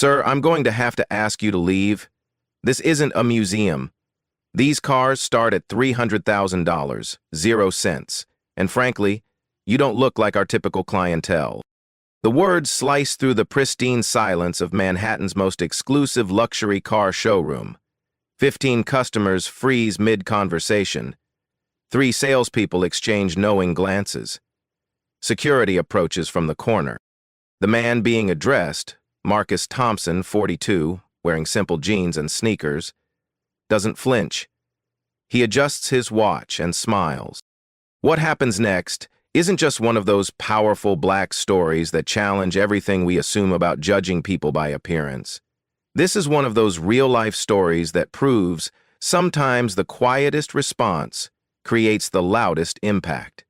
Sir, I'm going to have to ask you to leave. This isn't a museum. These cars start at $300,000, 0 cents. And frankly, you don't look like our typical clientele. The words slice through the pristine silence of Manhattan's most exclusive luxury car showroom. 15 customers freeze mid-conversation. 3 salespeople exchange knowing glances. Security approaches from the corner. The man being addressed, Marcus Thompson, 42, wearing simple jeans and sneakers, doesn't flinch. He adjusts his watch and smiles. What happens next isn't just one of those powerful black stories that challenge everything we assume about judging people by appearance. This is one of those real-life stories that proves sometimes the quietest response creates the loudest impact.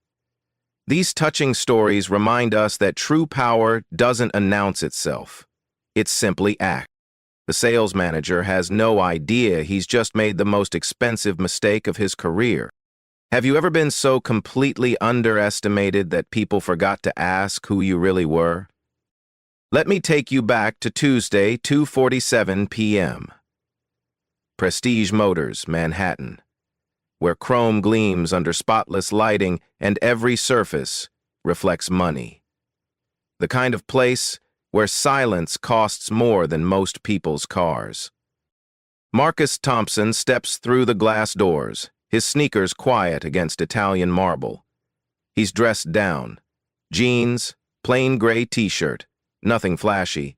These touching stories remind us that true power doesn't announce itself. It simply acts. The sales manager has no idea he's just made the most expensive mistake of his career. Have you ever been so completely underestimated that people forgot to ask who you really were? Let me take you back to Tuesday, 2:47 p.m. Prestige Motors, Manhattan, where chrome gleams under spotless lighting and every surface reflects money. The kind of place where silence costs more than most people's cars. Marcus Thompson steps through the glass doors, his sneakers quiet against Italian marble. He's dressed down. Jeans, plain gray t-shirt, nothing flashy.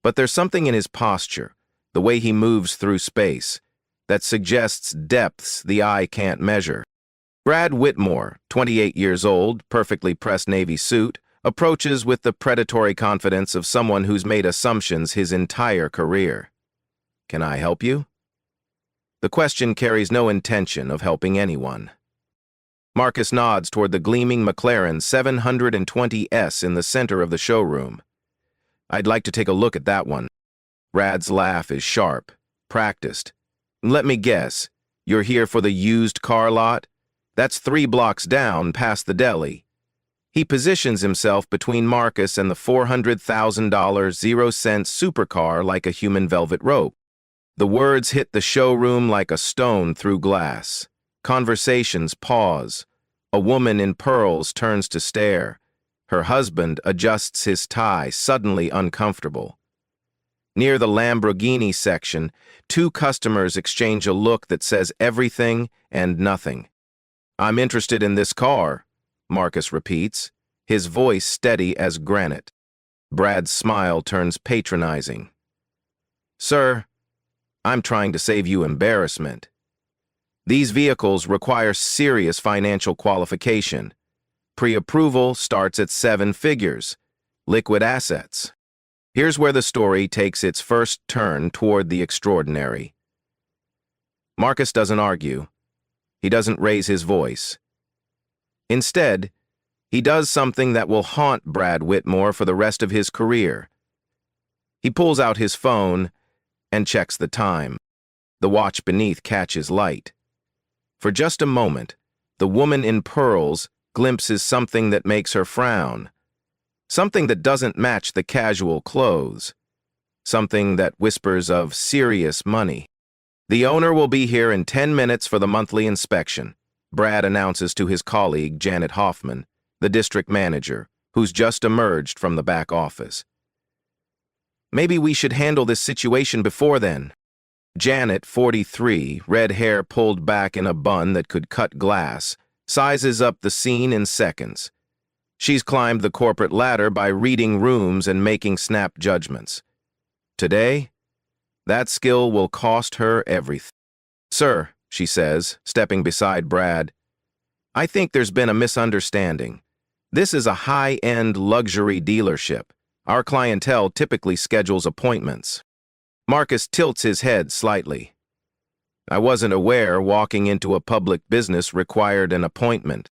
But there's something in his posture, the way he moves through space, that suggests depths the eye can't measure. Brad Whitmore, 28 years old, perfectly pressed navy suit, approaches with the predatory confidence of someone who's made assumptions his entire career. Can I help you? The question carries no intention of helping anyone. Marcus nods toward the gleaming McLaren 720S in the center of the showroom. I'd like to take a look at that one. Brad's laugh is sharp, practiced. Let me guess, you're here for the used car lot? That's 3 blocks down past the deli. He positions himself between Marcus and the $400,000 0-cent supercar like a human velvet rope. The words hit the showroom like a stone through glass. Conversations pause. A woman in pearls turns to stare. Her husband adjusts his tie, suddenly uncomfortable. Near the Lamborghini section, 2 customers exchange a look that says everything and nothing. I'm interested in this car, Marcus repeats, his voice steady as granite. Brad's smile turns patronizing. Sir, I'm trying to save you embarrassment. These vehicles require serious financial qualification. Pre-approval starts at 7 figures. Liquid assets. Here's where the story takes its first turn toward the extraordinary. Marcus doesn't argue. He doesn't raise his voice. Instead, he does something that will haunt Brad Whitmore for the rest of his career. He pulls out his phone and checks the time. The watch beneath catches light. For just a moment, the woman in pearls glimpses something that makes her frown. Something that doesn't match the casual clothes. Something that whispers of serious money. The owner will be here in 10 minutes for the monthly inspection, Brad announces to his colleague, Janet Hoffman, the district manager, who's just emerged from the back office. Maybe we should handle this situation before then. Janet, 43, red hair pulled back in a bun that could cut glass, sizes up the scene in seconds. She's climbed the corporate ladder by reading rooms and making snap judgments. Today, that skill will cost her everything. Sir, she says, stepping beside Brad, I think there's been a misunderstanding. This is a high-end luxury dealership. Our clientele typically schedules appointments. Marcus tilts his head slightly. I wasn't aware walking into a public business required an appointment.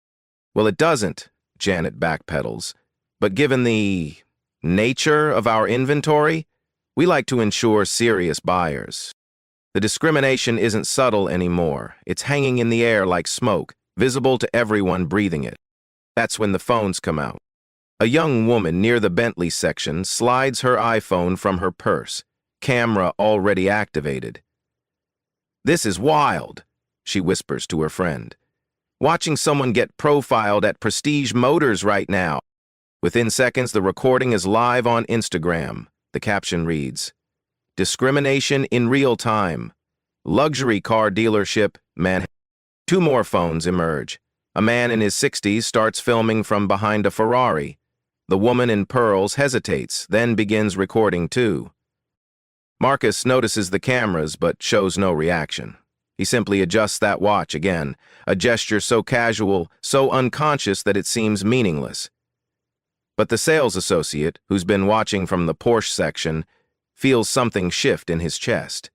Well, it doesn't, Janet backpedals. But given the nature of our inventory, we like to ensure serious buyers. The discrimination isn't subtle anymore. It's hanging in the air like smoke, visible to everyone breathing it. That's when the phones come out. A young woman near the Bentley section slides her iPhone from her purse, camera already activated. "This is wild," she whispers to her friend. "Watching someone get profiled at Prestige Motors right now." Within seconds, the recording is live on Instagram. The caption reads, "Discrimination in real time. Luxury car dealership, Manhattan." Two more phones emerge. A man in his 60s starts filming from behind a Ferrari. The woman in pearls hesitates, then begins recording too. Marcus notices the cameras but shows no reaction. He simply adjusts that watch again, a gesture so casual, so unconscious that it seems meaningless. But the sales associate, who's been watching from the Porsche section, feels something shift in his chest.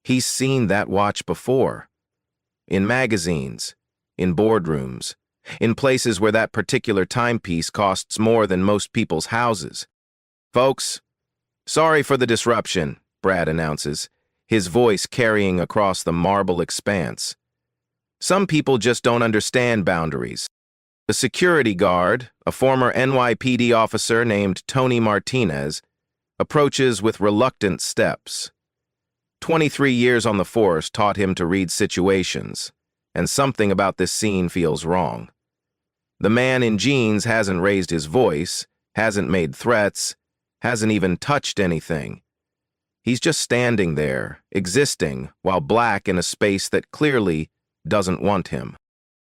He's seen that watch before. In magazines, in boardrooms, in places where that particular timepiece costs more than most people's houses. "Folks, sorry for the disruption," Brad announces, his voice carrying across the marble expanse. "Some people just don't understand boundaries." The security guard, a former NYPD officer named Tony Martinez, approaches with reluctant steps. 23 years on the force taught him to read situations, and something about this scene feels wrong. The man in jeans hasn't raised his voice, hasn't made threats, hasn't even touched anything. He's just standing there, existing, while black in a space that clearly doesn't want him.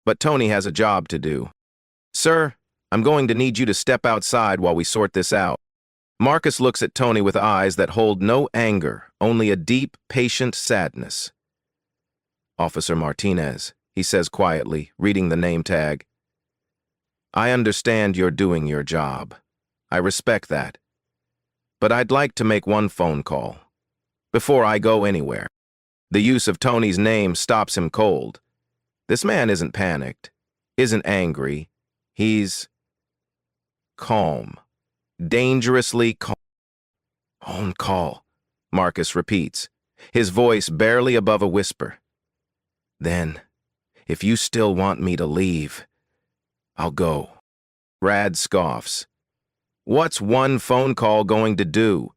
But Tony has a job to do. "Sir, I'm going to need you to step outside while we sort this out." Marcus looks at Tony with eyes that hold no anger, only a deep, patient sadness. "Officer Martinez," he says quietly, reading the name tag. "I understand you're doing your job. I respect that. But I'd like to make one phone call before I go anywhere." The use of Tony's name stops him cold. This man isn't panicked, isn't angry. He's calm, dangerously calm. "On call," Marcus repeats, his voice barely above a whisper. "Then, if you still want me to leave, I'll go." Brad scoffs. "What's one phone call going to do?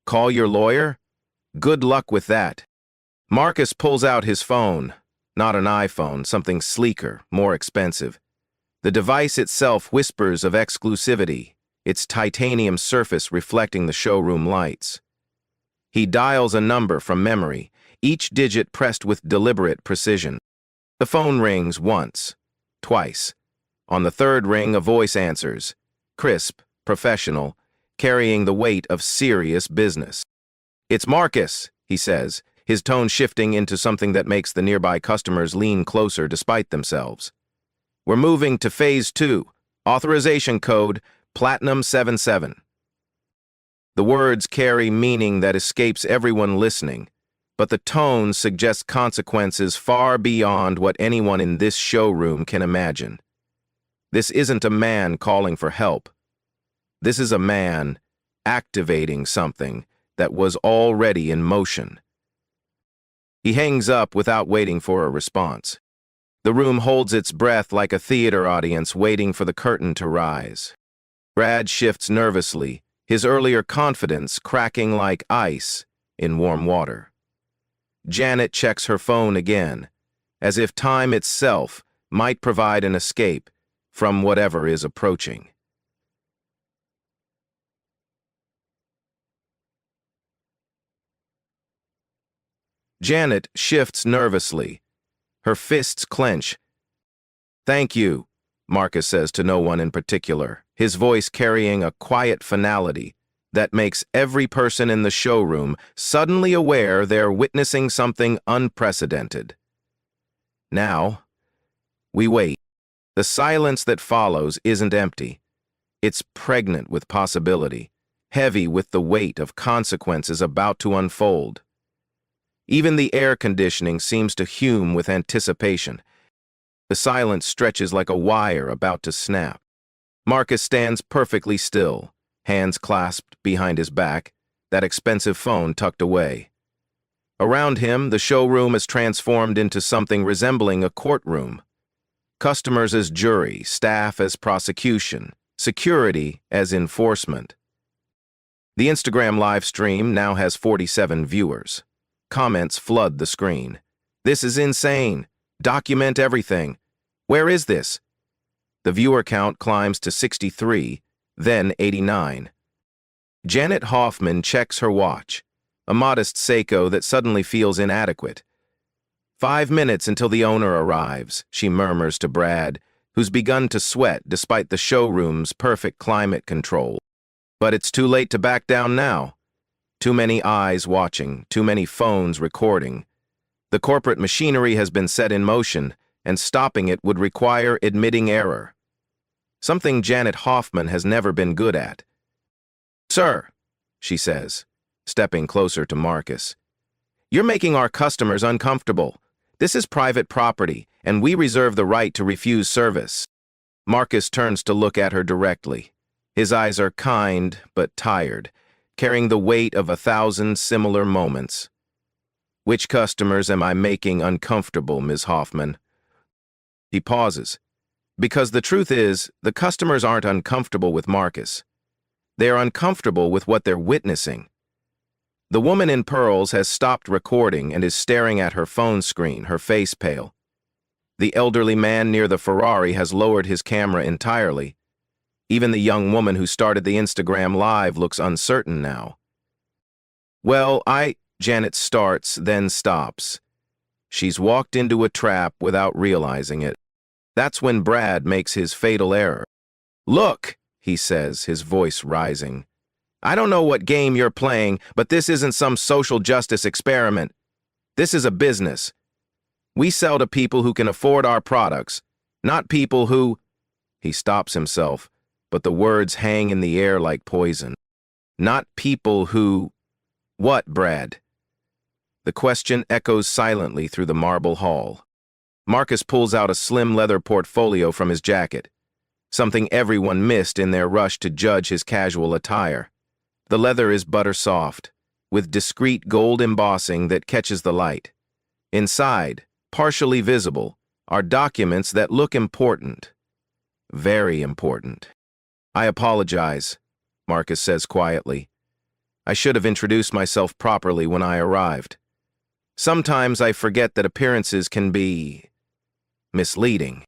Call your lawyer? Good luck with that." Marcus pulls out his phone, not an iPhone, something sleeker, more expensive. The device itself whispers of exclusivity, its titanium surface reflecting the showroom lights. He dials a number from memory, each digit pressed with deliberate precision. The phone rings once, twice. On the third ring, a voice answers, crisp, professional, carrying the weight of serious business. "It's Marcus," he says, his tone shifting into something that makes the nearby customers lean closer despite themselves. "We're moving to Phase 2, authorization code Platinum 77. The words carry meaning that escapes everyone listening, but the tone suggests consequences far beyond what anyone in this showroom can imagine. This isn't a man calling for help. This is a man activating something that was already in motion. He hangs up without waiting for a response. The room holds its breath like a theater audience waiting for the curtain to rise. Brad shifts nervously, his earlier confidence cracking like ice in warm water. Janet checks her phone again, as if time itself might provide an escape from whatever is approaching. Janet shifts nervously. Her fists clench. "Thank you," Marcus says to no one in particular, his voice carrying a quiet finality that makes every person in the showroom suddenly aware they're witnessing something unprecedented. Now, we wait. The silence that follows isn't empty. It's pregnant with possibility, heavy with the weight of consequences about to unfold. Even the air conditioning seems to fume with anticipation. The silence stretches like a wire about to snap. Marcus stands perfectly still, hands clasped behind his back, that expensive phone tucked away. Around him, the showroom is transformed into something resembling a courtroom. Customers as jury, staff as prosecution, security as enforcement. The Instagram live stream now has 47 viewers. Comments flood the screen. This is insane. Document everything. Where is this? The viewer count climbs to 63, then 89. Janet Hoffman checks her watch, a modest Seiko that suddenly feels inadequate. 5 minutes until the owner arrives, she murmurs to Brad, who's begun to sweat despite the showroom's perfect climate control. But it's too late to back down now. Too many eyes watching, too many phones recording. The corporate machinery has been set in motion, and stopping it would require admitting error. Something Janet Hoffman has never been good at. "Sir," she says, stepping closer to Marcus, "you're making our customers uncomfortable. This is private property, and we reserve the right to refuse service." Marcus turns to look at her directly. His eyes are kind but tired, carrying the weight of 1,000 similar moments. "Which customers am I making uncomfortable, Ms. Hoffman?" He pauses. Because the truth is, the customers aren't uncomfortable with Marcus. They are uncomfortable with what they're witnessing. The woman in pearls has stopped recording and is staring at her phone screen, her face pale. The elderly man near the Ferrari has lowered his camera entirely. Even the young woman who started the Instagram Live looks uncertain now. "Well, Janet starts, then stops. She's walked into a trap without realizing it. That's when Brad makes his fatal error. "Look," he says, his voice rising. "I don't know what game you're playing, but this isn't some social justice experiment. This is a business. We sell to people who can afford our products, not people who—" He stops himself, but the words hang in the air like poison. "Not people who—" "What, Brad?" The question echoes silently through the marble hall. Marcus pulls out a slim leather portfolio from his jacket, something everyone missed in their rush to judge his casual attire. The leather is butter soft, with discreet gold embossing that catches the light. Inside, partially visible, are documents that look important. Very important. "I apologize," Marcus says quietly. "I should have introduced myself properly when I arrived. Sometimes I forget that appearances can be misleading."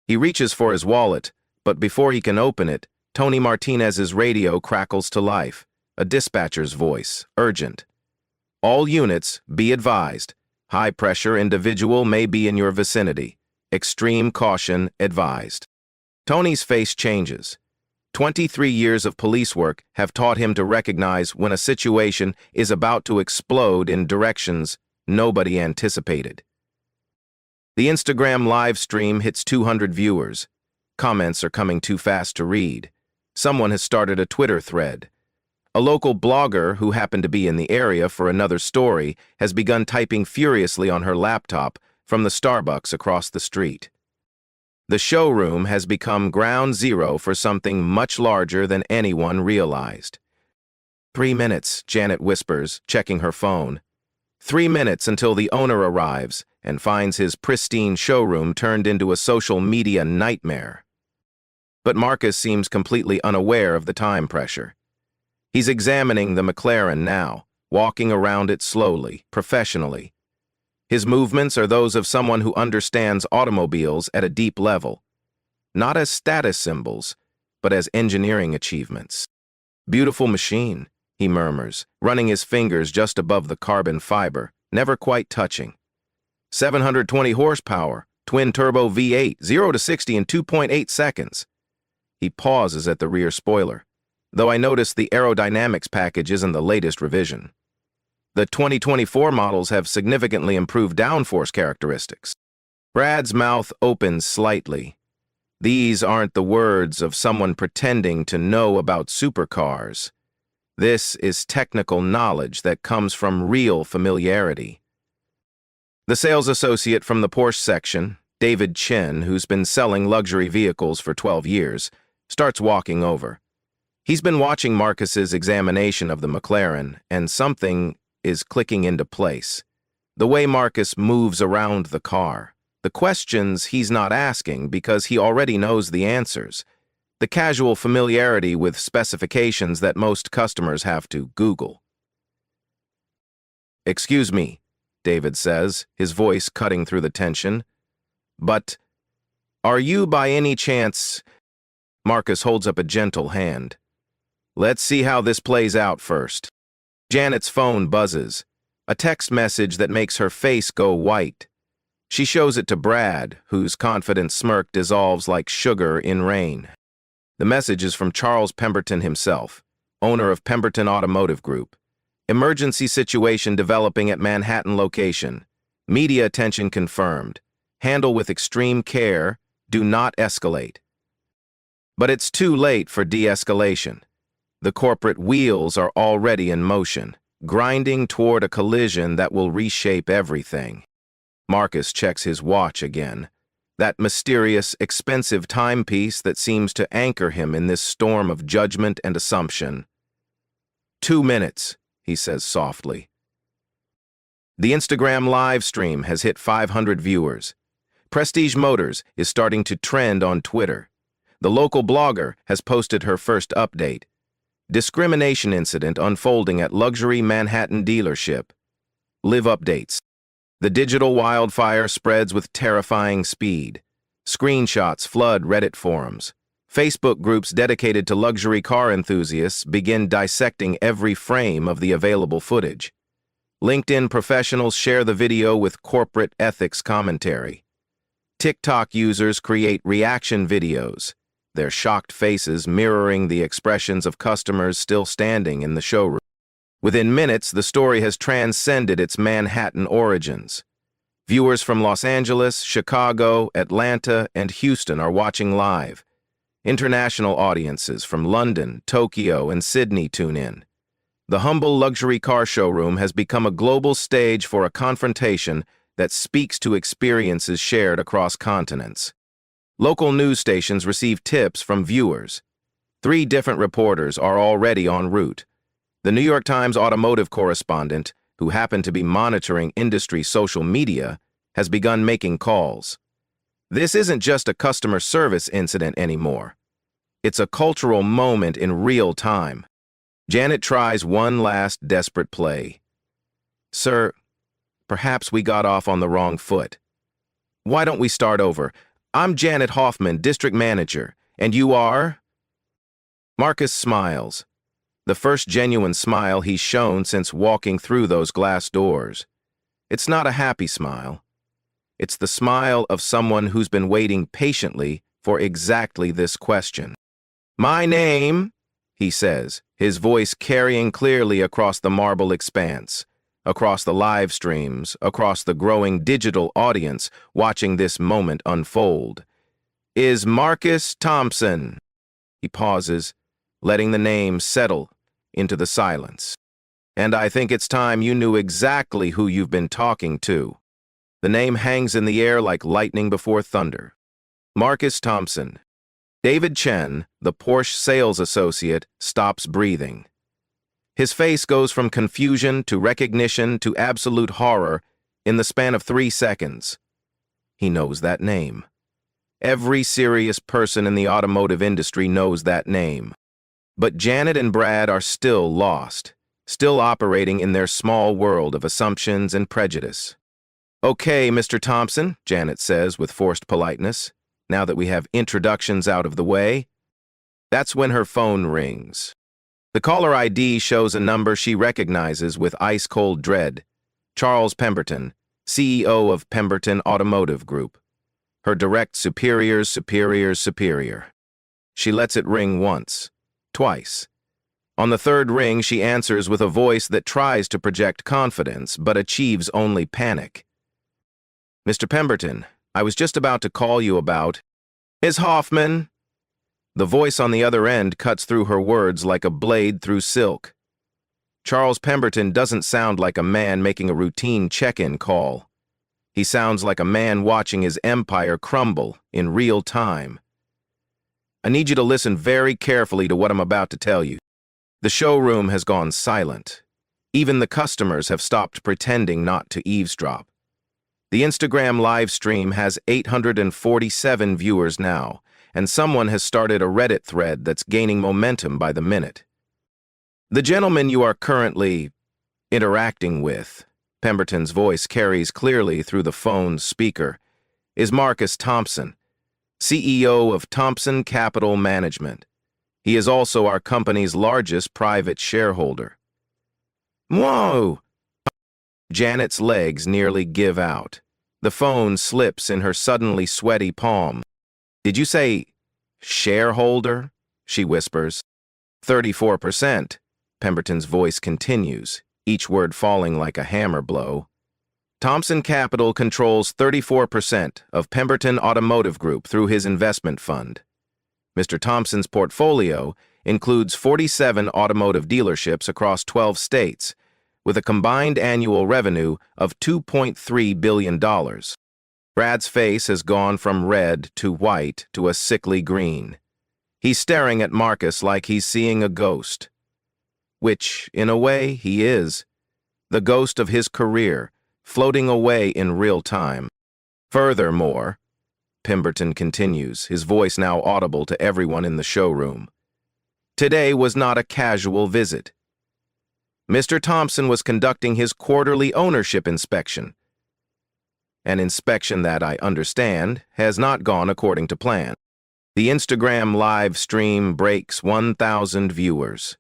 He reaches for his wallet, but before he can open it, Tony Martinez's radio crackles to life, a dispatcher's voice, urgent. "All units, be advised. High-pressure individual may be in your vicinity. Extreme caution advised." Tony's face changes. 23 years of police work have taught him to recognize when a situation is about to explode in directions nobody anticipated. The Instagram live stream hits 200 viewers. Comments are coming too fast to read. Someone has started a Twitter thread. A local blogger who happened to be in the area for another story has begun typing furiously on her laptop from the Starbucks across the street. The showroom has become ground zero for something much larger than anyone realized. 3 minutes, Janet whispers, checking her phone. 3 minutes until the owner arrives and finds his pristine showroom turned into a social media nightmare. But Marcus seems completely unaware of the time pressure. He's examining the McLaren now, walking around it slowly, professionally. His movements are those of someone who understands automobiles at a deep level, not as status symbols, but as engineering achievements. "Beautiful machine," he murmurs, running his fingers just above the carbon fiber, never quite touching. 720 horsepower, twin-turbo V8, 0 to 60 in 2.8 seconds. He pauses at the rear spoiler, though I notice the aerodynamics package isn't the latest revision. The 2024 models have significantly improved downforce characteristics. Brad's mouth opens slightly. These aren't the words of someone pretending to know about supercars. This is technical knowledge that comes from real familiarity. The sales associate from the Porsche section, David Chen, who's been selling luxury vehicles for 12 years, starts walking over. He's been watching Marcus's examination of the McLaren, and something is clicking into place. The way Marcus moves around the car, the questions he's not asking because he already knows the answers. the casual familiarity with specifications that most customers have to Google. "Excuse me," David says, his voice cutting through the tension. "But are you by any chance—" Marcus holds up a gentle hand. "Let's see how this plays out first." Janet's phone buzzes, a text message that makes her face go white. She shows it to Brad, whose confident smirk dissolves like sugar in rain. The message is from Charles Pemberton himself, owner of Pemberton Automotive Group. Emergency situation developing at Manhattan location. Media attention confirmed. Handle with extreme care. Do not escalate. But it's too late for de-escalation. The corporate wheels are already in motion, grinding toward a collision that will reshape everything. Marcus checks his watch again. That mysterious, expensive timepiece that seems to anchor him in this storm of judgment and assumption. 2 minutes, he says softly. The Instagram live stream has hit 500 viewers. Prestige Motors is starting to trend on Twitter. The local blogger has posted her first update. Discrimination incident unfolding at luxury Manhattan dealership. Live updates. The digital wildfire spreads with terrifying speed. Screenshots flood Reddit forums. Facebook groups dedicated to luxury car enthusiasts begin dissecting every frame of the available footage. LinkedIn professionals share the video with corporate ethics commentary. TikTok users create reaction videos, their shocked faces mirroring the expressions of customers still standing in the showroom. Within minutes, the story has transcended its Manhattan origins. Viewers from Los Angeles, Chicago, Atlanta, and Houston are watching live. International audiences from London, Tokyo, and Sydney tune in. The humble luxury car showroom has become a global stage for a confrontation that speaks to experiences shared across continents. Local news stations receive tips from viewers. 3 different reporters are already en route. The New York Times automotive correspondent, who happened to be monitoring industry social media, has begun making calls. This isn't just a customer service incident anymore. It's a cultural moment in real time. Janet tries one last desperate play. "Sir, perhaps we got off on the wrong foot. Why don't we start over? I'm Janet Hoffman, district manager, and you are?" Marcus smiles. The first genuine smile he's shown since walking through those glass doors. It's not a happy smile. It's the smile of someone who's been waiting patiently for exactly this question. "My name," he says, his voice carrying clearly across the marble expanse, across the live streams, across the growing digital audience watching this moment unfold, "is Marcus Thompson." He pauses, letting the name settle into the silence. "And I think it's time you knew exactly who you've been talking to." The name hangs in the air like lightning before thunder. Marcus Thompson. David Chen, the Porsche sales associate, stops breathing. His face goes from confusion to recognition to absolute horror in the span of 3 seconds. He knows that name. Every serious person in the automotive industry knows that name. But Janet and Brad are still lost, still operating in their small world of assumptions and prejudice. "Okay, Mr. Thompson," Janet says with forced politeness, now that we have introductions out of the way. That's when her phone rings. The caller ID shows a number she recognizes with ice-cold dread. Charles Pemberton, CEO of Pemberton Automotive Group. Her direct superior's superior's superior. She lets it ring once. Twice. On the 3rd ring, she answers with a voice that tries to project confidence, but achieves only panic. "Mr. Pemberton, I was just about to call you about—" "Ms. Hoffman." The voice on the other end cuts through her words like a blade through silk. Charles Pemberton doesn't sound like a man making a routine check-in call. He sounds like a man watching his empire crumble in real time. "I need you to listen very carefully to what I'm about to tell you." The showroom has gone silent. Even the customers have stopped pretending not to eavesdrop. The Instagram live stream has 847 viewers now, and someone has started a Reddit thread that's gaining momentum by the minute. The gentleman you are currently interacting with, Pemberton's voice carries clearly through the phone's speaker, is Marcus Thompson, CEO of Thompson Capital Management. He is also our company's largest private shareholder. Whoa! Janet's legs nearly give out. The phone slips in her suddenly sweaty palm. Did you say shareholder? She whispers. 34%. Pemberton's voice continues, each word falling like a hammer blow. Thompson Capital controls 34% of Pemberton Automotive Group through his investment fund. Mr. Thompson's portfolio includes 47 automotive dealerships across 12 states, with a combined annual revenue of $2.3 billion. Brad's face has gone from red to white to a sickly green. He's staring at Marcus like he's seeing a ghost. Which, in a way, he is. The ghost of his career, floating away in real time. Furthermore, Pemberton continues, his voice now audible to everyone in the showroom, today was not a casual visit. Mr. Thompson was conducting his quarterly ownership inspection. An inspection that, I understand, has not gone according to plan. The Instagram live stream breaks 1,000 viewers.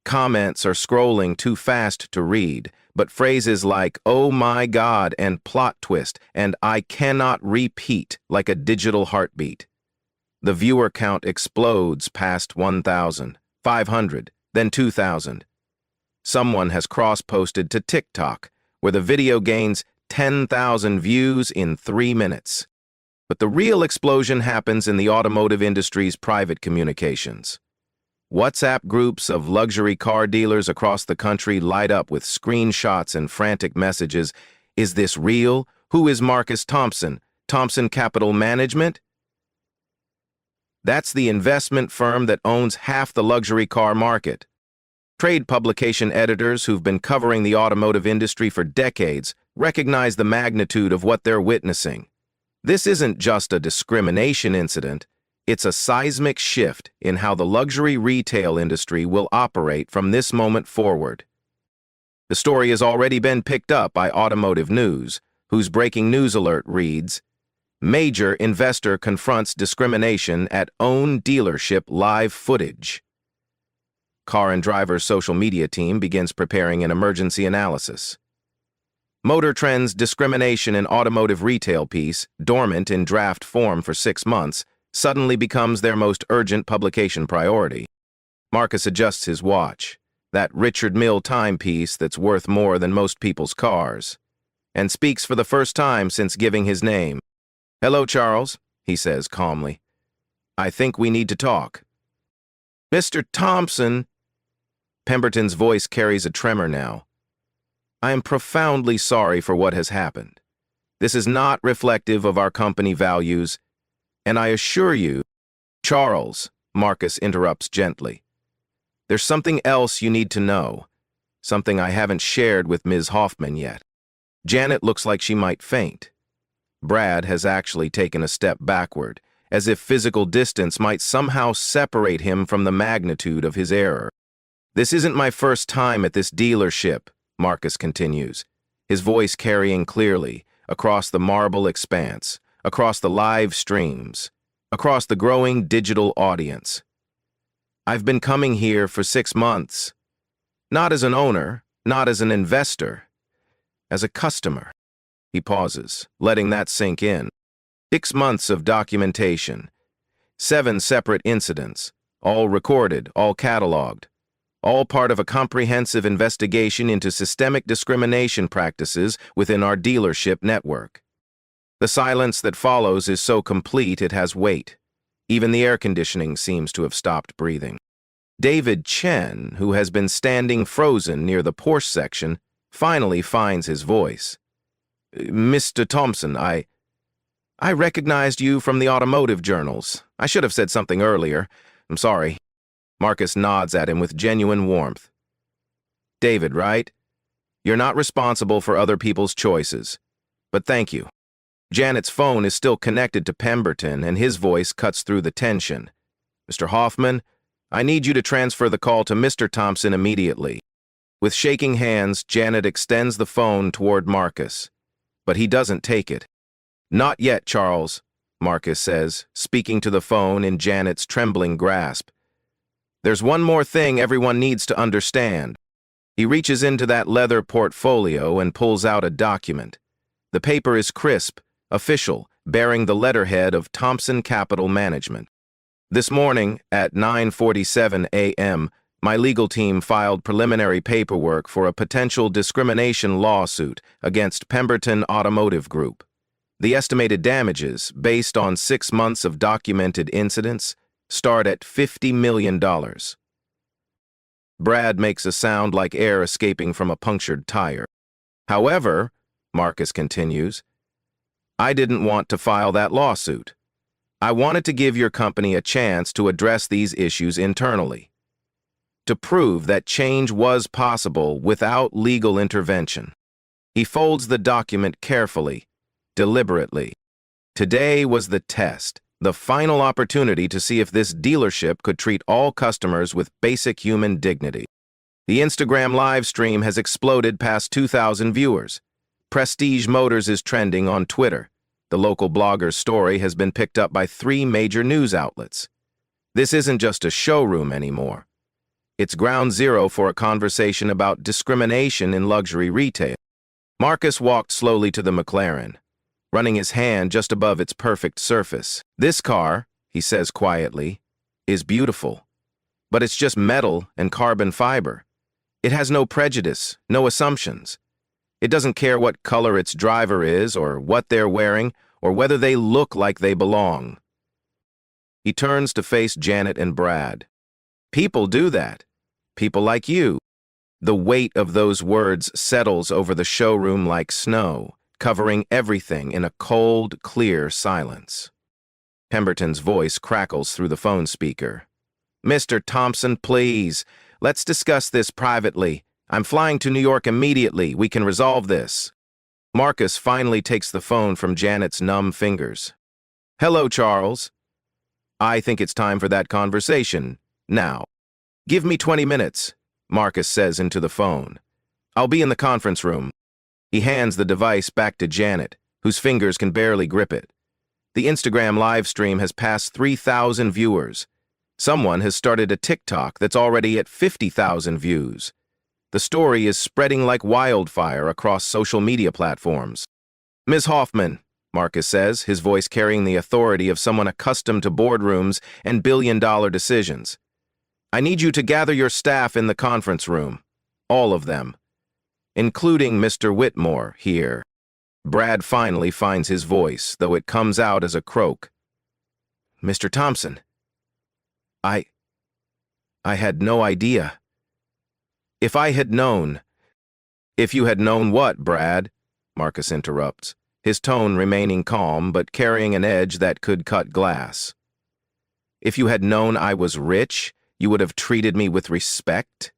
Comments are scrolling too fast to read, but phrases like, "Oh my God," and "plot twist," and "I cannot repeat," like a digital heartbeat. The viewer count explodes past 1,000, 500, then 2,000. Someone has cross-posted to TikTok, where the video gains 10,000 views in 3 minutes. But the real explosion happens in the automotive industry's private communications. WhatsApp groups of luxury car dealers across the country light up with screenshots and frantic messages. Is this real? Who is Marcus Thompson? Thompson Capital Management? That's the investment firm that owns half the luxury car market. Trade publication editors who've been covering the automotive industry for decades recognize the magnitude of what they're witnessing. This isn't just a discrimination incident. It's a seismic shift in how the luxury retail industry will operate from this moment forward. The story has already been picked up by Automotive News, whose breaking news alert reads, "Major investor confronts discrimination at own dealership live footage." Car and Driver's social media team begins preparing an emergency analysis. Motor Trend's discrimination in automotive retail piece, dormant in draft form for 6 months, suddenly becomes their most urgent publication priority. Marcus adjusts his watch, that Richard Mille timepiece that's worth more than most people's cars, and speaks for the first time since giving his name. "Hello, Charles," he says calmly. "I think we need to talk." "Mr. Thompson," Pemberton's voice carries a tremor now. "I am profoundly sorry for what has happened. This is not reflective of our company values, and I assure you—" "Charles," Marcus interrupts gently, "there's something else you need to know, something I haven't shared with Ms. Hoffman yet." Janet looks like she might faint. Brad has actually taken a step backward, as if physical distance might somehow separate him from the magnitude of his error. "This isn't my first time at this dealership," Marcus continues, his voice carrying clearly across the marble expanse, across the live streams, across the growing digital audience. "I've been coming here for 6 months, not as an owner, not as an investor, as a customer." He pauses, letting that sink in. 6 months of documentation, 7 separate incidents, all recorded, all cataloged, all part of a comprehensive investigation into systemic discrimination practices within our dealership network. The silence that follows is so complete it has weight. Even the air conditioning seems to have stopped breathing. David Chen, who has been standing frozen near the Porsche section, finally finds his voice. "Mr. Thompson, I recognized you from the automotive journals. I should have said something earlier. I'm sorry." Marcus nods at him with genuine warmth. "David, right? You're not responsible for other people's choices. But thank you. Janet's phone is still connected to Pemberton, and his voice cuts through the tension. "Mr. Hoffman, I need you to transfer the call to Mr. Thompson immediately." With shaking hands, Janet extends the phone toward Marcus, but he doesn't take it. "Not yet, Charles," Marcus says, speaking to the phone in Janet's trembling grasp. "There's one more thing everyone needs to understand." He reaches into that leather portfolio and pulls out a document. The paper is crisp, official, bearing the letterhead of Thompson Capital Management. "This morning, at 9:47 a.m., my legal team filed preliminary paperwork for a potential discrimination lawsuit against Pemberton Automotive Group. The estimated damages, based on 6 months of documented incidents, start at $50 million. Brad makes a sound like air escaping from a punctured tire. "However," Marcus continues, "I didn't want to file that lawsuit. I wanted to give your company a chance to address these issues internally, to prove that change was possible without legal intervention." He folds the document carefully, deliberately. Today was the test, the final opportunity to see if this dealership could treat all customers with basic human dignity. The Instagram live stream has exploded past 2,000 viewers. Prestige Motors is trending on Twitter. The local blogger's story has been picked up by 3 major news outlets. This isn't just a showroom anymore. It's ground zero for a conversation about discrimination in luxury retail. Marcus walked slowly to the McLaren, running his hand just above its perfect surface. "This car," he says quietly, "is beautiful, but it's just metal and carbon fiber. It has no prejudice, no assumptions. It doesn't care what color its driver is, or what they're wearing, or whether they look like they belong." He turns to face Janet and Brad. "People do that. People like you." The weight of those words settles over the showroom like snow, covering everything in a cold, clear silence. Pemberton's voice crackles through the phone speaker. "Mr. Thompson, please, let's discuss this privately. I'm flying to New York immediately. We can resolve this." Marcus finally takes the phone from Janet's numb fingers. "Hello, Charles. I think it's time for that conversation. Now. Give me 20 minutes, Marcus says into the phone. "I'll be in the conference room." He hands the device back to Janet, whose fingers can barely grip it. The Instagram live stream has passed 3,000 viewers. Someone has started a TikTok that's already at 50,000 views. The story is spreading like wildfire across social media platforms. "Ms. Hoffman," Marcus says, his voice carrying the authority of someone accustomed to boardrooms and billion-dollar decisions. "I need you to gather your staff in the conference room. All of them. Including Mr. Whitmore here." Brad finally finds his voice, though it comes out as a croak. "Mr. Thompson, I had no idea. If I had known—" "If you had known what, Brad?" Marcus interrupts, his tone remaining calm but carrying an edge that could cut glass. "If you had known I was rich, you would have treated me with respect?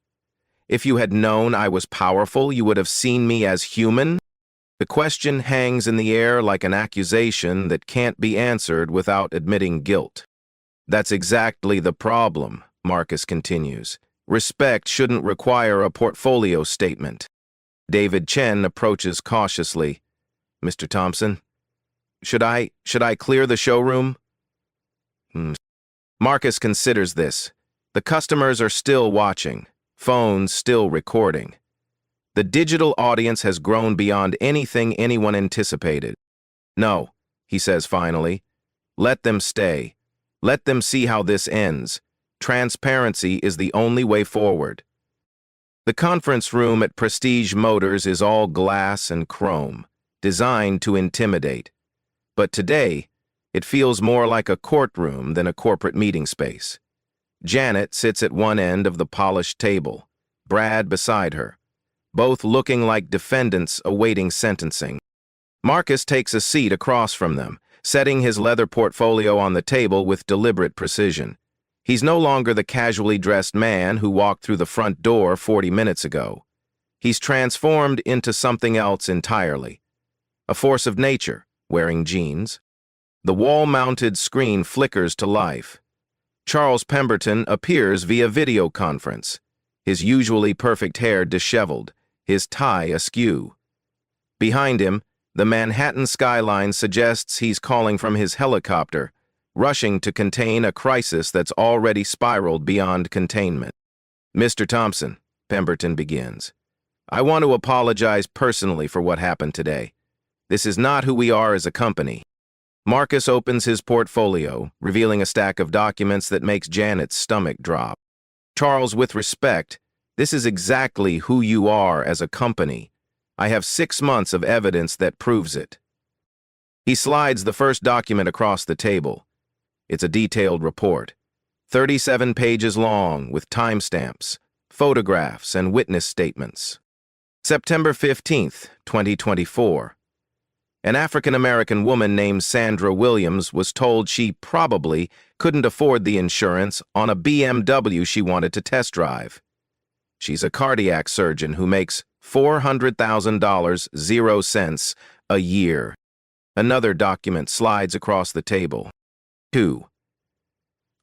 If you had known I was powerful, you would have seen me as human?" The question hangs in the air like an accusation that can't be answered without admitting guilt. "That's exactly the problem," Marcus continues. "Respect shouldn't require a portfolio statement." David Chen approaches cautiously. "Mr. Thompson, should I clear the showroom?" Marcus considers this. The customers are still watching, phones still recording. The digital audience has grown beyond anything anyone anticipated. "No," he says finally. "Let them stay. Let them see how this ends. Transparency is the only way forward." The conference room at Prestige Motors is all glass and chrome, designed to intimidate. But today, it feels more like a courtroom than a corporate meeting space. Janet sits at one end of the polished table, Brad beside her, both looking like defendants awaiting sentencing. Marcus takes a seat across from them, setting his leather portfolio on the table with deliberate precision. He's no longer the casually dressed man who walked through the front door 40 minutes ago. He's transformed into something else entirely. A force of nature, wearing jeans. The wall-mounted screen flickers to life. Charles Pemberton appears via video conference, his usually perfect hair disheveled, his tie askew. Behind him, the Manhattan skyline suggests he's calling from his helicopter, rushing to contain a crisis that's already spiraled beyond containment. "Mr. Thompson," Pemberton begins, "I want to apologize personally for what happened today. This is not who we are as a company." Marcus opens his portfolio, revealing a stack of documents that makes Janet's stomach drop. "Charles, with respect, this is exactly who you are as a company. I have 6 months of evidence that proves it." He slides the first document across the table. It's a detailed report, 37 pages long with timestamps, photographs, and witness statements. September 15th, 2024. An African-American woman named Sandra Williams was told she probably couldn't afford the insurance on a BMW she wanted to test drive. She's a cardiac surgeon who makes $400,000, 0 cents, a year. Another document slides across the table. 2.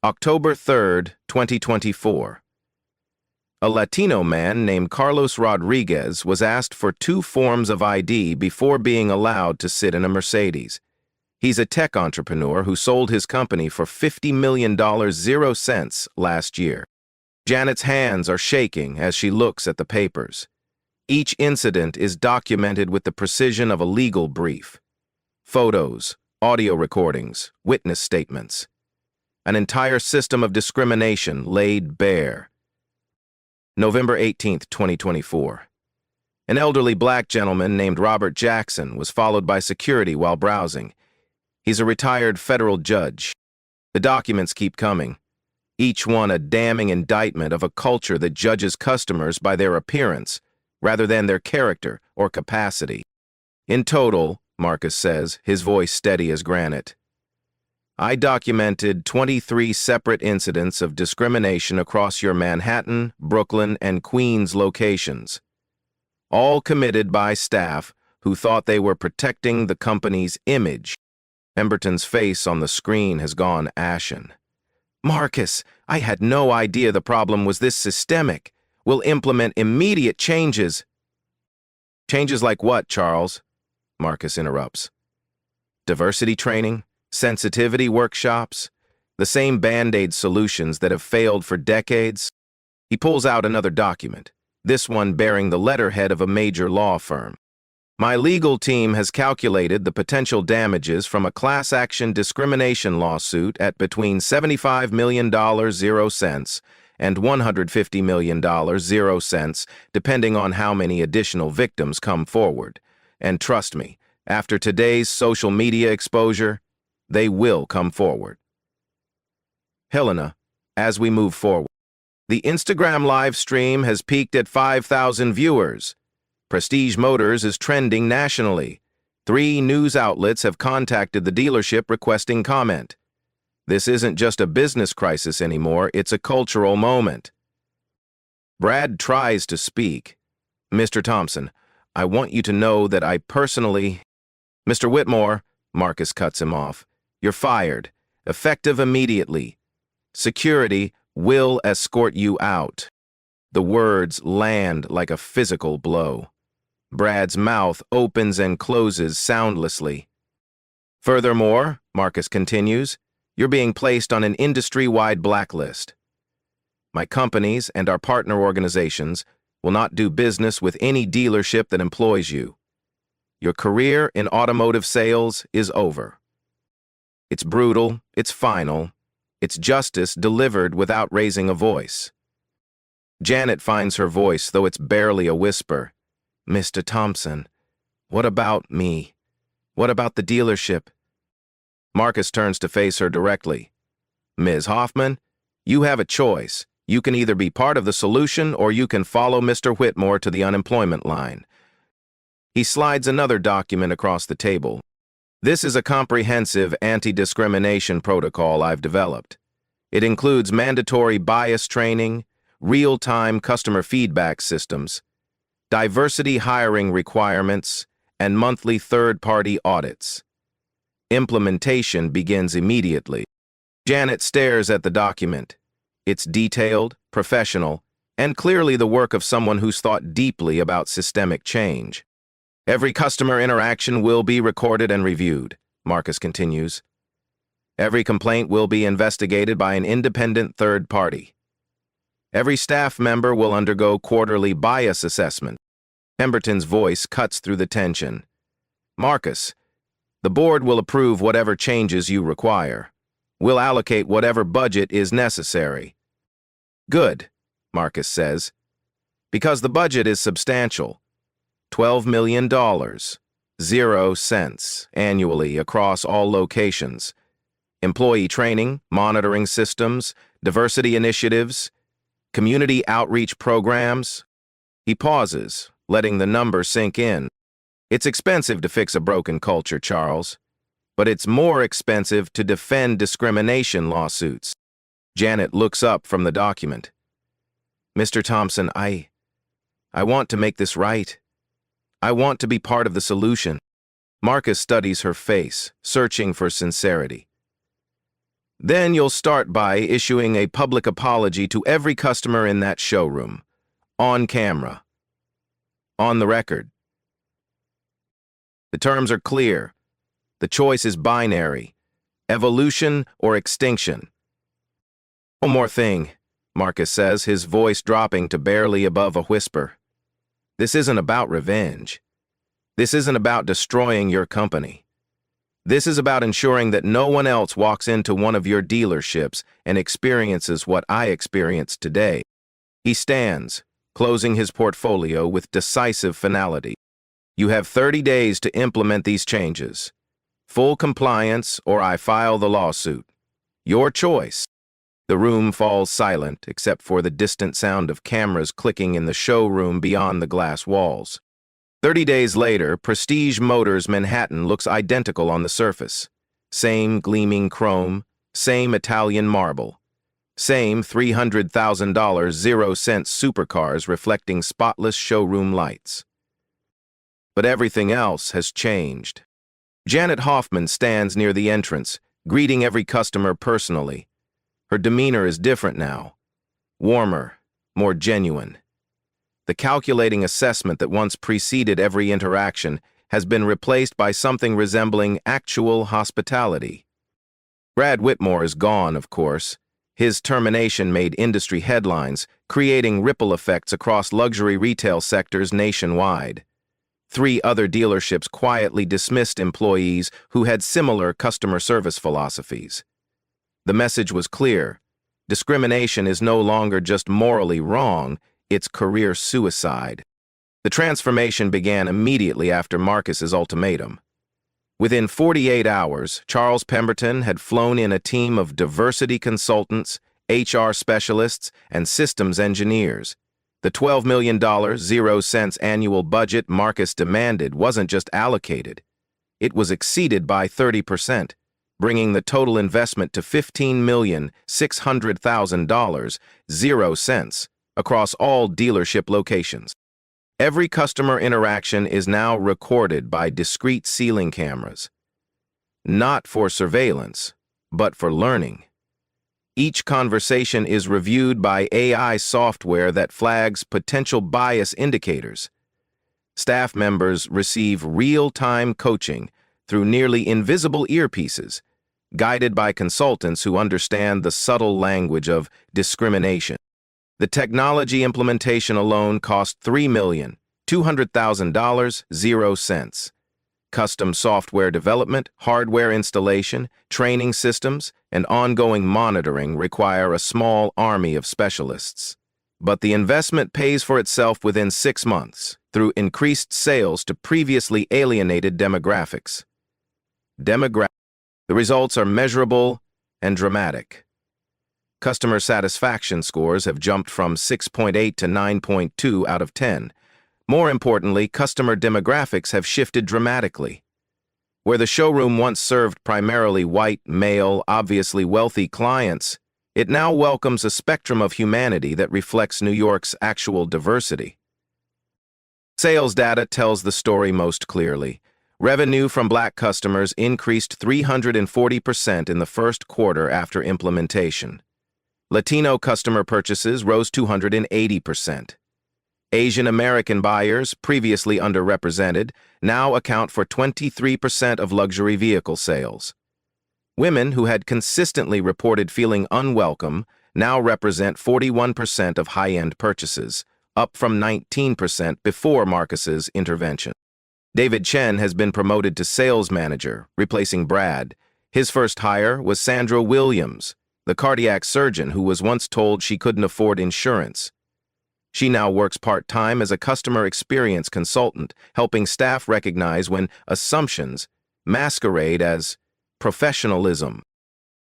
October 3rd, 2024. A Latino man named Carlos Rodriguez was asked for 2 forms of ID before being allowed to sit in a Mercedes. He's a tech entrepreneur who sold his company for $50 million, 0 cents, last year. Janet's hands are shaking as she looks at the papers. Each incident is documented with the precision of a legal brief. Photos, audio recordings, witness statements. An entire system of discrimination laid bare. November 18th, 2024. An elderly black gentleman named Robert Jackson was followed by security while browsing. He's a retired federal judge. The documents keep coming, each one a damning indictment of a culture that judges customers by their appearance rather than their character or capacity. "In total," Marcus says, his voice steady as granite, "I documented 23 separate incidents of discrimination across your Manhattan, Brooklyn, and Queens locations, all committed by staff who thought they were protecting the company's image." Pemberton's face on the screen has gone ashen. "Marcus, I had no idea the problem was this systemic. We'll implement immediate changes." "Changes like what, Charles?" Marcus interrupts. "Diversity training? Sensitivity workshops? The same Band-Aid solutions that have failed for decades?" He pulls out another document, this one bearing the letterhead of a major law firm. "My legal team has calculated the potential damages from a class action discrimination lawsuit at between $75 million, 0 cents, and $150 million, 0 cents, depending on how many additional victims come forward. And trust me, after today's social media exposure, they will come forward." Helena, as we move forward. The Instagram live stream has peaked at 5,000 viewers. Prestige Motors is trending nationally. 3 news outlets have contacted the dealership requesting comment. This isn't just a business crisis anymore, it's a cultural moment. Brad tries to speak. "Mr. Thompson, I want you to know that I personally—" "Mr. Whitmore," Marcus cuts him off, "you're fired, effective immediately. Security will escort you out." The words land like a physical blow. Brad's mouth opens and closes soundlessly. "Furthermore," Marcus continues, "you're being placed on an industry-wide blacklist. My companies and our partner organizations will not do business with any dealership that employs you. Your career in automotive sales is over." It's brutal, it's final, it's justice delivered without raising a voice. Janet finds her voice, though it's barely a whisper. "Mr. Thompson, what about me? What about the dealership?" Marcus turns to face her directly. "Ms. Hoffman, you have a choice. You can either be part of the solution or you can follow Mr. Whitmore to the unemployment line." He slides another document across the table. "This is a comprehensive anti-discrimination protocol I've developed. It includes mandatory bias training, real-time customer feedback systems, diversity hiring requirements, and monthly third-party audits. Implementation begins immediately. Janet stares at the document. It's detailed, professional, and clearly the work of someone who's thought deeply about systemic change. Every customer interaction will be recorded and reviewed, Marcus continues. Every complaint will be investigated by an independent third party. Every staff member will undergo quarterly bias assessment. Pemberton's voice cuts through the tension. Marcus, the board will approve whatever changes you require. We'll allocate whatever budget is necessary. Good, Marcus says, because the budget is substantial. $12 million, 0 cents, annually across all locations. Employee training, monitoring systems, diversity initiatives, community outreach programs. He pauses, letting the number sink in. It's expensive to fix a broken culture, Charles, but it's more expensive to defend discrimination lawsuits. Janet looks up from the document. Mr. Thompson, I want to make this right. I want to be part of the solution. Marcus studies her face, searching for sincerity. Then you'll start by issuing a public apology to every customer in that showroom, on camera, on the record. The terms are clear. The choice is binary, evolution or extinction. One more thing, Marcus says, his voice dropping to barely above a whisper. This isn't about revenge. This isn't about destroying your company. This is about ensuring that no one else walks into one of your dealerships and experiences what I experienced today. He stands, closing his portfolio with decisive finality. You have 30 days to implement these changes. Full compliance or I file the lawsuit. Your choice. The room falls silent except for the distant sound of cameras clicking in the showroom beyond the glass walls. 30 days later, Prestige Motors Manhattan looks identical on the surface. Same gleaming chrome, same Italian marble. Same $300,000 0-cent supercars reflecting spotless showroom lights. But everything else has changed. Janet Hoffman stands near the entrance, greeting every customer personally. Her demeanor is different now. Warmer, more genuine. The calculating assessment that once preceded every interaction has been replaced by something resembling actual hospitality. Brad Whitmore is gone, of course. His termination made industry headlines, creating ripple effects across luxury retail sectors nationwide. 3 other dealerships quietly dismissed employees who had similar customer service philosophies. The message was clear. Discrimination is no longer just morally wrong, it's career suicide. The transformation began immediately after Marcus's ultimatum. Within 48 hours, Charles Pemberton had flown in a team of diversity consultants, HR specialists, and systems engineers. The $12 million 0 cents annual budget Marcus demanded wasn't just allocated. It was exceeded by 30%, bringing the total investment to $15,600,000, 0 cents, across all dealership locations. Every customer interaction is now recorded by discrete ceiling cameras. Not for surveillance, but for learning. Each conversation is reviewed by AI software that flags potential bias indicators. Staff members receive real-time coaching through nearly invisible earpieces, guided by consultants who understand the subtle language of discrimination. The technology implementation alone cost $3,200,000, 0 cents. Custom software development, hardware installation, training systems, and ongoing monitoring require a small army of specialists. But the investment pays for itself within 6 months through increased sales to previously alienated demographics. The results are measurable and dramatic. Customer satisfaction scores have jumped from 6.8 to 9.2 out of 10. More importantly, customer demographics have shifted dramatically. Where the showroom once served primarily white, male, obviously wealthy clients, it now welcomes a spectrum of humanity that reflects New York's actual diversity. Sales data tells the story most clearly. Revenue from black customers increased 340% in the first quarter after implementation. Latino customer purchases rose 280%. Asian American buyers, previously underrepresented, now account for 23% of luxury vehicle sales. Women who had consistently reported feeling unwelcome now represent 41% of high-end purchases, up from 19% before Marcus's intervention. David Chen has been promoted to sales manager, replacing Brad. His first hire was Sandra Williams, the cardiac surgeon who was once told she couldn't afford insurance. She now works part-time as a customer experience consultant, helping staff recognize when assumptions masquerade as professionalism.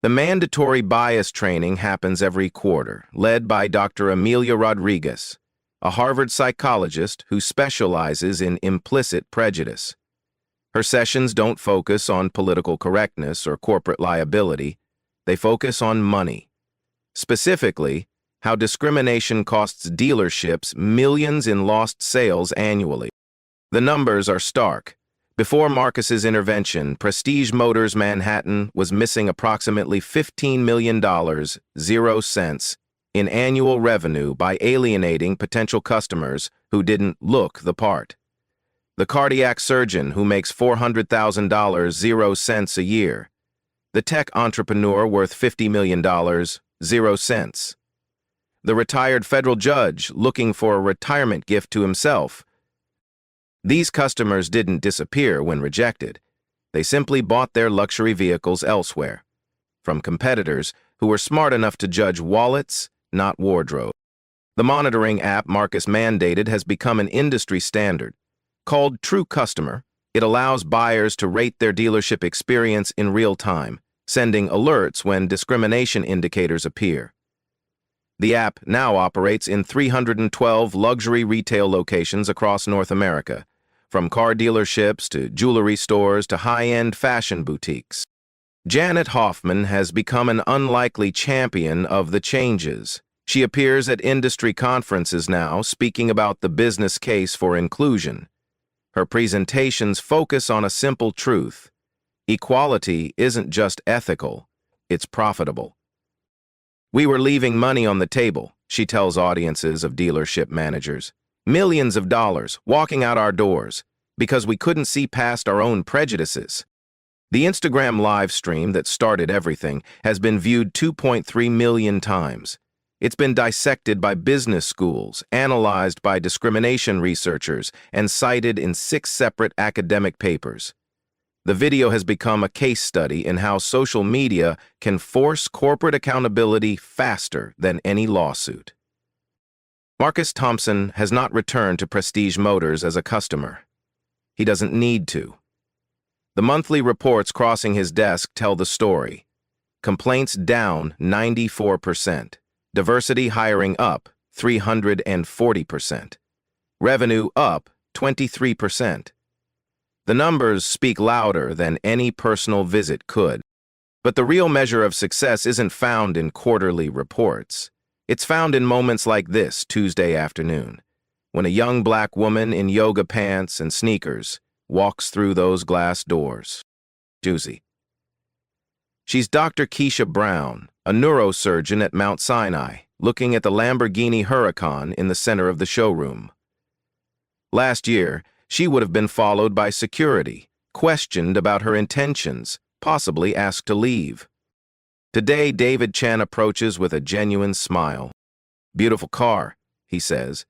The mandatory bias training happens every quarter, led by Dr. Amelia Rodriguez, a Harvard psychologist who specializes in implicit prejudice. Her sessions don't focus on political correctness or corporate liability. They focus on money. Specifically, how discrimination costs dealerships millions in lost sales annually. The numbers are stark. Before Marcus's intervention, Prestige Motors Manhattan was missing approximately $15 million, 0 cents, in annual revenue by alienating potential customers who didn't look the part. The cardiac surgeon who makes $400,000, 0 cents a year. The tech entrepreneur worth $50 million, 0 cents. The retired federal judge looking for a retirement gift to himself. These customers didn't disappear when rejected. They simply bought their luxury vehicles elsewhere, from competitors who were smart enough to judge wallets, not wardrobe. The monitoring app Marcus mandated has become an industry standard. Called True Customer, it allows buyers to rate their dealership experience in real time, sending alerts when discrimination indicators appear. The app now operates in 312 luxury retail locations across North America, from car dealerships to jewelry stores to high-end fashion boutiques. Janet Hoffman has become an unlikely champion of the changes. She appears at industry conferences now, speaking about the business case for inclusion. Her presentations focus on a simple truth. Equality isn't just ethical, it's profitable. We were leaving money on the table, she tells audiences of dealership managers. Millions of dollars walking out our doors because we couldn't see past our own prejudices. The Instagram live stream that started everything has been viewed 2.3 million times. It's been dissected by business schools, analyzed by discrimination researchers, and cited in 6 separate academic papers. The video has become a case study in how social media can force corporate accountability faster than any lawsuit. Marcus Thompson has not returned to Prestige Motors as a customer. He doesn't need to. The monthly reports crossing his desk tell the story. Complaints down 94%. Diversity hiring up 340%. Revenue up 23%. The numbers speak louder than any personal visit could. But the real measure of success isn't found in quarterly reports. It's found in moments like this Tuesday afternoon, when a young black woman in yoga pants and sneakers walks through those glass doors. Juicy. She's Dr. Keisha Brown, a neurosurgeon at Mount Sinai, looking at the Lamborghini Huracan in the center of the showroom. Last year, she would have been followed by security, questioned about her intentions, possibly asked to leave. Today, David Chen approaches with a genuine smile. Beautiful car, he says.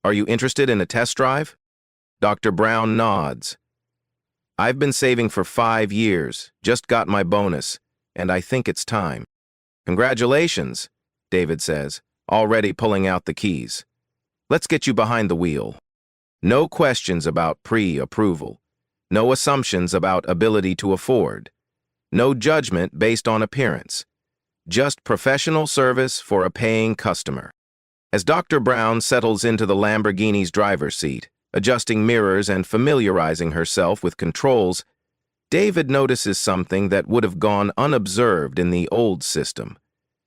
Are you interested in a test drive? Dr. Brown nods. I've been saving for 5 years, just got my bonus, and I think it's time. Congratulations, David says, already pulling out the keys. Let's get you behind the wheel. No questions about pre-approval. No assumptions about ability to afford. No judgment based on appearance. Just professional service for a paying customer. As Dr. Brown settles into the Lamborghini's driver's seat, adjusting mirrors and familiarizing herself with controls, David notices something that would have gone unobserved in the old system.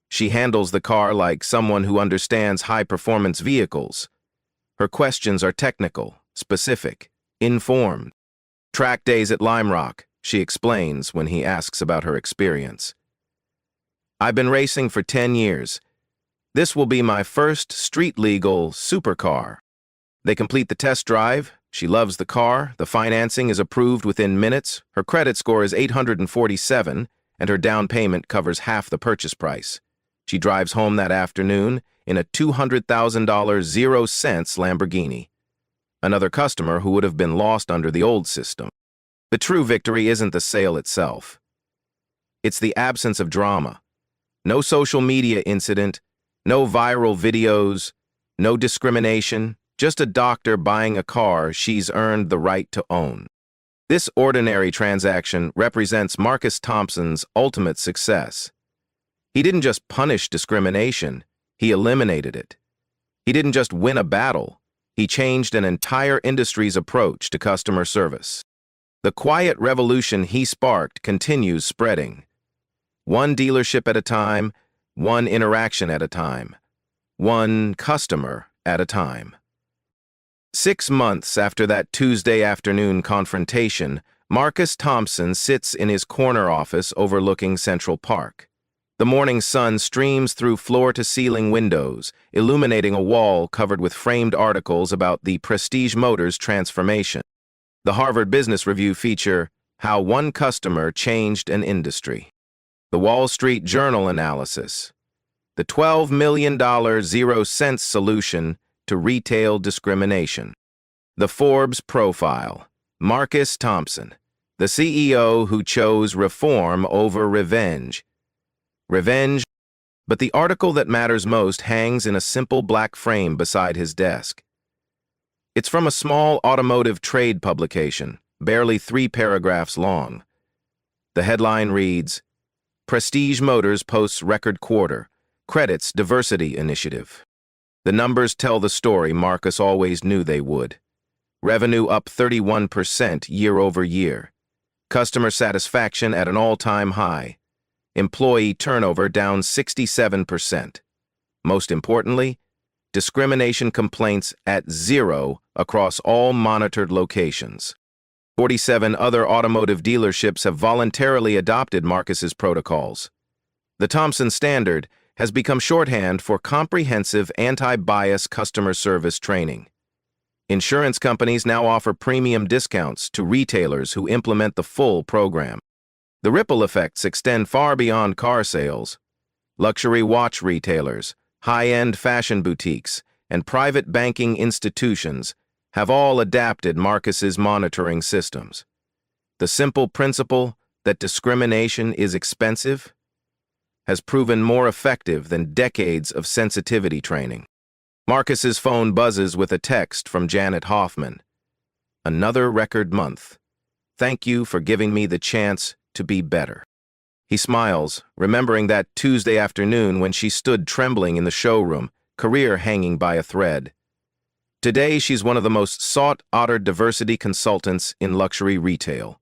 She handles the car like someone who understands high-performance vehicles. Her questions are technical, specific, informed. Track days at Lime Rock, she explains when he asks about her experience. I've been racing for 10 years. This will be my first street-legal supercar. They complete the test drive. She loves the car. The financing is approved within minutes. Her credit score is 847, and her down payment covers half the purchase price. She drives home that afternoon in a $200,000 0 cents Lamborghini. Another customer who would have been lost under the old system. The true victory isn't the sale itself. It's the absence of drama. No social media incident, no viral videos, no discrimination, just a doctor buying a car she's earned the right to own. This ordinary transaction represents Marcus Thompson's ultimate success. He didn't just punish discrimination, he eliminated it. He didn't just win a battle, he changed an entire industry's approach to customer service. The quiet revolution he sparked continues spreading. One dealership at a time, one interaction at a time, one customer at a time. 6 months after that Tuesday afternoon confrontation, Marcus Thompson sits in his corner office overlooking Central Park. The morning sun streams through floor-to-ceiling windows, illuminating a wall covered with framed articles about the Prestige Motors transformation. The Harvard Business Review feature, How One Customer Changed an Industry. The Wall Street Journal analysis. The $12 million 0 cents solution to retail discrimination. The Forbes profile. Marcus Thompson, the CEO who chose reform over revenge. Revenge, but the article that matters most hangs in a simple black frame beside his desk. It's from a small automotive trade publication, barely 3 paragraphs long. The headline reads, Prestige Motors posts record quarter, credits diversity initiative. The numbers tell the story Marcus always knew they would. Revenue up 31% year over year. Customer satisfaction at an all-time high. Employee turnover down 67%. Most importantly, discrimination complaints at 0 across all monitored locations. 47 other automotive dealerships have voluntarily adopted Marcus's protocols. The Thompson Standard has become shorthand for comprehensive anti-bias customer service training. Insurance companies now offer premium discounts to retailers who implement the full program. The ripple effects extend far beyond car sales. Luxury watch retailers, high-end fashion boutiques, and private banking institutions have all adapted Marcus's monitoring systems. The simple principle that discrimination is expensive has proven more effective than decades of sensitivity training. Marcus's phone buzzes with a text from Janet Hoffman. Another record month. Thank you for giving me the chance to be better. He smiles, remembering that Tuesday afternoon when she stood trembling in the showroom, career hanging by a thread. Today, she's one of the most sought-after diversity consultants in luxury retail.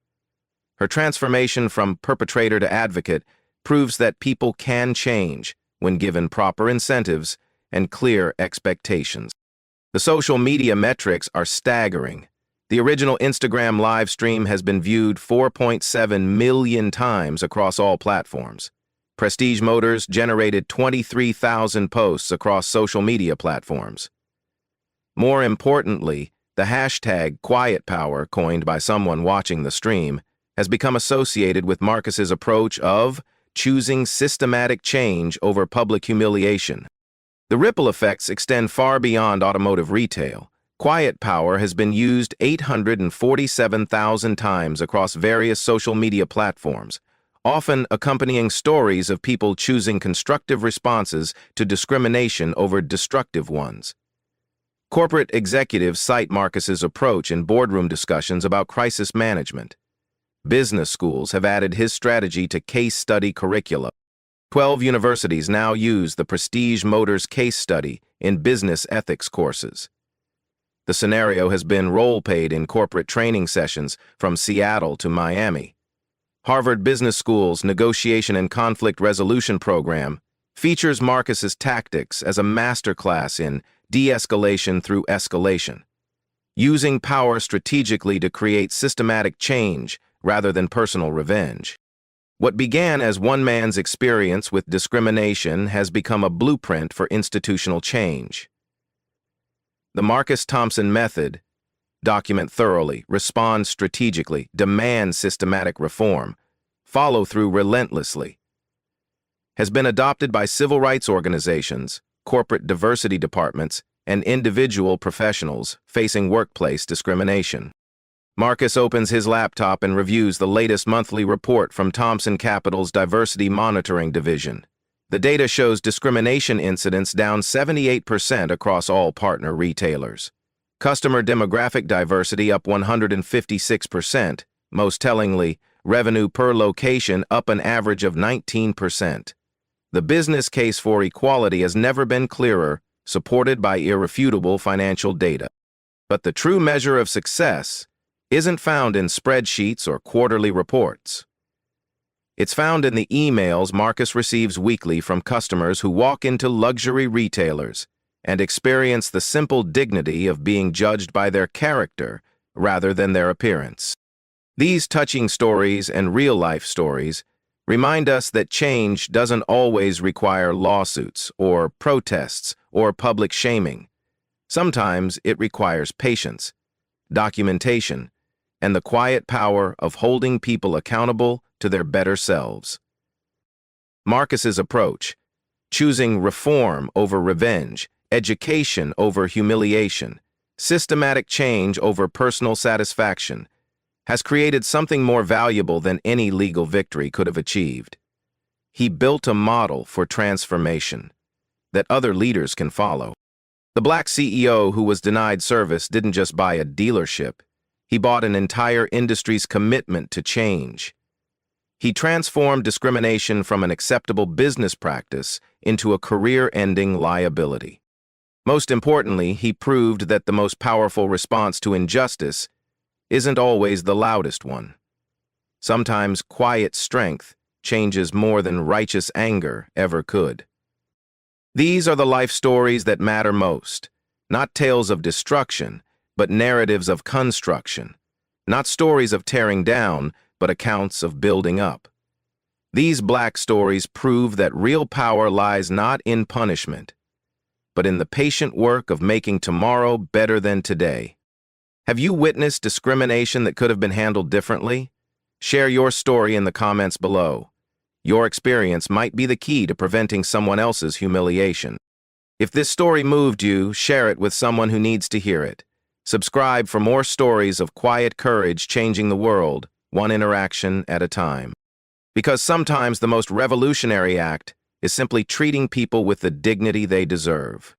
Her transformation from perpetrator to advocate proves that people can change when given proper incentives and clear expectations. The social media metrics are staggering. The original Instagram live stream has been viewed 4.7 million times across all platforms. Prestige Motors generated 23,000 posts across social media platforms. More importantly, the hashtag Quiet Power, coined by someone watching the stream, has become associated with Marcus's approach of choosing systematic change over public humiliation. The ripple effects extend far beyond automotive retail. Quiet Power has been used 847,000 times across various social media platforms, often accompanying stories of people choosing constructive responses to discrimination over destructive ones. Corporate executives cite Marcus's approach in boardroom discussions about crisis management. Business schools have added his strategy to case study curricula. 12 universities now use the Prestige Motors case study in business ethics courses. The scenario has been role-played in corporate training sessions from Seattle to Miami. Harvard Business School's Negotiation and Conflict Resolution program features Marcus's tactics as a masterclass in de-escalation through escalation. using power strategically to create systematic change rather than personal revenge. What began as one man's experience with discrimination has become a blueprint for institutional change. The Marcus Thompson method: document thoroughly, respond strategically, demand systematic reform, follow through relentlessly, has been adopted by civil rights organizations, corporate diversity departments, and individual professionals facing workplace discrimination. Marcus opens his laptop and reviews the latest monthly report from Thomson Capital's Diversity Monitoring Division. The data shows discrimination incidents down 78% across all partner retailers. Customer demographic diversity up 156%, most tellingly, revenue per location up an average of 19%. The business case for equality has never been clearer, supported by irrefutable financial data. But the true measure of success isn't found in spreadsheets or quarterly reports. It's found in the emails Marcus receives weekly from customers who walk into luxury retailers and experience the simple dignity of being judged by their character rather than their appearance. These touching stories and real-life stories remind us that change doesn't always require lawsuits or protests or public shaming. Sometimes it requires patience, documentation, and the quiet power of holding people accountable to their better selves. Marcus's approach, choosing reform over revenge, education over humiliation, systematic change over personal satisfaction, has created something more valuable than any legal victory could have achieved. He built a model for transformation that other leaders can follow. The black CEO who was denied service didn't just buy a dealership. He bought an entire industry's commitment to change. He transformed discrimination from an acceptable business practice into a career-ending liability. Most importantly, he proved that the most powerful response to injustice isn't always the loudest one. Sometimes quiet strength changes more than righteous anger ever could. These are the life stories that matter most, not tales of destruction, but narratives of construction, not stories of tearing down, but accounts of building up. These black stories prove that real power lies not in punishment, but in the patient work of making tomorrow better than today. Have you witnessed discrimination that could have been handled differently? Share your story in the comments below. Your experience might be the key to preventing someone else's humiliation. If this story moved you, share it with someone who needs to hear it. Subscribe for more stories of quiet courage changing the world, one interaction at a time. Because sometimes the most revolutionary act is simply treating people with the dignity they deserve.